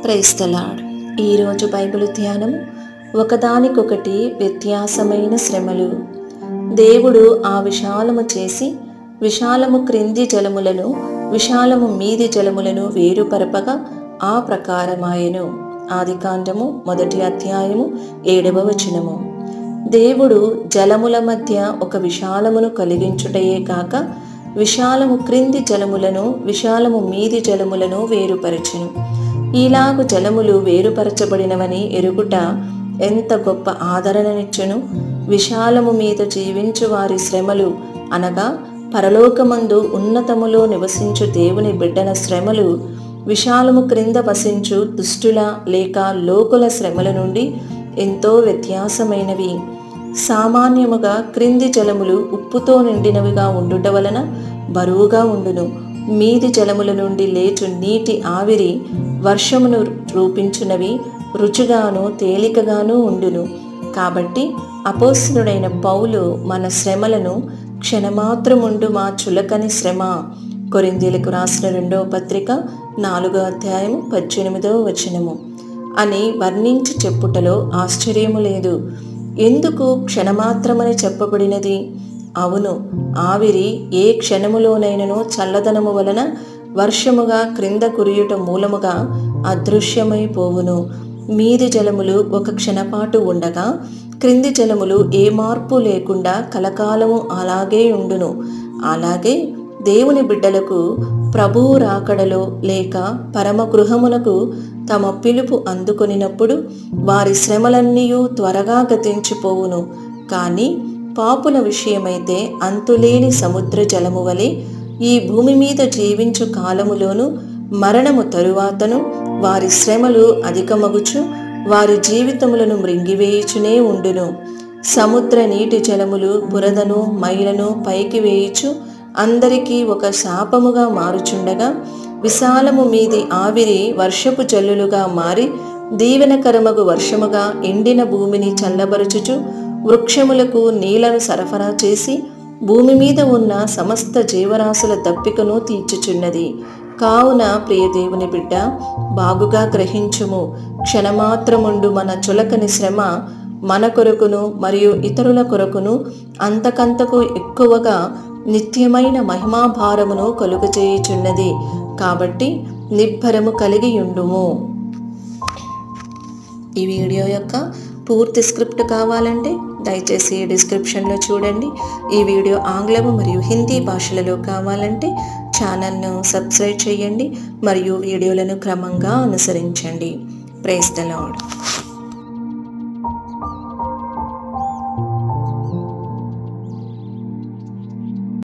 Praise the lord. ఈరోజు Bible ధ్యానం ఒకదానికొకటి వ్యత్యాసమైన శ్రమలు. దేవుడు ఆ విశాలము చేసి విశాలము క్రింది జలములను విశాలము మీది జలములను వేరుపరపగా ఆ ప్రకారమాయెను. ఆదికాండము 1వ అధ్యాయము 7వ వచనము. దేవుడు జలముల మధ్య ఒక విశాలమును కలిగించుటయే కాక విశాలము క్రింది జలములను విశాలము మీది జలములను వేరుపరచెను. ఈలాగు జలములు వేరుపరచబడినవని ఎరుగుట ఎంత గొప్ప ఆదరణనిచ్చెను. విశాలము మీద జీవించు వారి శ్రమలు అనగా పరలోకమందు ఉన్నతములో నివసించు దేవుని బిడ్డల శ్రమలు విశాలము క్రింద వసించు దుష్టుల లేక లోకుల శ్రమల నుండి ఎంతో వ్యత్యాసమైనవి. సామాన్యముగా క్రింది జలములు ఉప్పుతో నిండినవిగా ఉండుట వలన బరువుగా ఉండును. మీది జలముల నుండి లేచు నీటి ఆవిరి వర్షమును రూపించునవి రుచిగాను తేలికగాను ఉండును. కాబట్టి అపోస్తలుడైన పౌలు మన శ్రమలను క్షణమాత్రముండు మా చులకని శ్రమ, కొరింథీయులకు రాసిన 2వ పత్రిక 4వ అధ్యాయము 18వ వచనము అని వర్ణించి చెప్పుటలో ఆశ్చర్యము లేదు. ఎందుకు క్షణమాత్రమని చెప్పబడినది? అవును, ఆవిరి ఏ క్షణములోనైనను చల్లదనము వలన వర్షముగా క్రింద కురియుట మూలముగా అదృశ్యమైపోవును. మీది జలములు ఒక క్షణపాటు ఉండగా క్రింది జలములు ఏ మార్పు లేకుండా కలకాలము అలాగే ఉండును. అలాగే దేవుని బిడ్డలకు ప్రభువు రాకడలో లేక పరమగృహమునకు తమ పిలుపు అందుకొనినప్పుడు వారి శ్రమలన్నీయూ త్వరగా గతించిపోవును. కానీ పాపుల విషయమైతే అంతులేని సముద్ర జలము వలె ఈ భూమి మీద జీవించు కాలములోను మరణము తరువాతను వారి శ్రమలు అధికమగుచు వారి జీవితములను మృంగివేయుచునే ఉండును. సముద్ర నీటి జలములు బురదను మైలను పైకి వేయుచు అందరికీ ఒక శాపముగా మారుచుండగా విశాలము మీది ఆవిరి వర్షపు జల్లులుగా మారి దీవెనకరమగు వర్షముగా ఎండిన భూమిని చల్లబరుచుచు వృక్షములకు నీళ్లను సరఫరా చేసి భూమి మీద ఉన్న సమస్త జీవరాశుల దప్పికను తీర్చుచున్నది. కావున ప్రియ దేవుని బిడ్డ, బాగుగా గ్రహించుము. క్షణమాత్రముండు మన చులకని శ్రమ మన కొరకును మరియు ఇతరుల కొరకును అంతకంతకు ఎక్కువగా నిత్యమైన మహిమాభారమును కలుగజేయుచున్నది. కాబట్టి నిబ్బరము కలిగి ఉండుము. ఈ వీడియో యొక్క పూర్తి స్క్రిప్ట్ కావాలంటే దయచేసి డిస్క్రిప్షన్లో చూడండి. ఈ వీడియో ఆంగ్లము మరియు హిందీ భాషలలో కావాలంటే ఛానల్ను సబ్స్క్రైబ్ చేయండి మరియు వీడియోలను క్రమంగా అనుసరించండి. Praise the lord.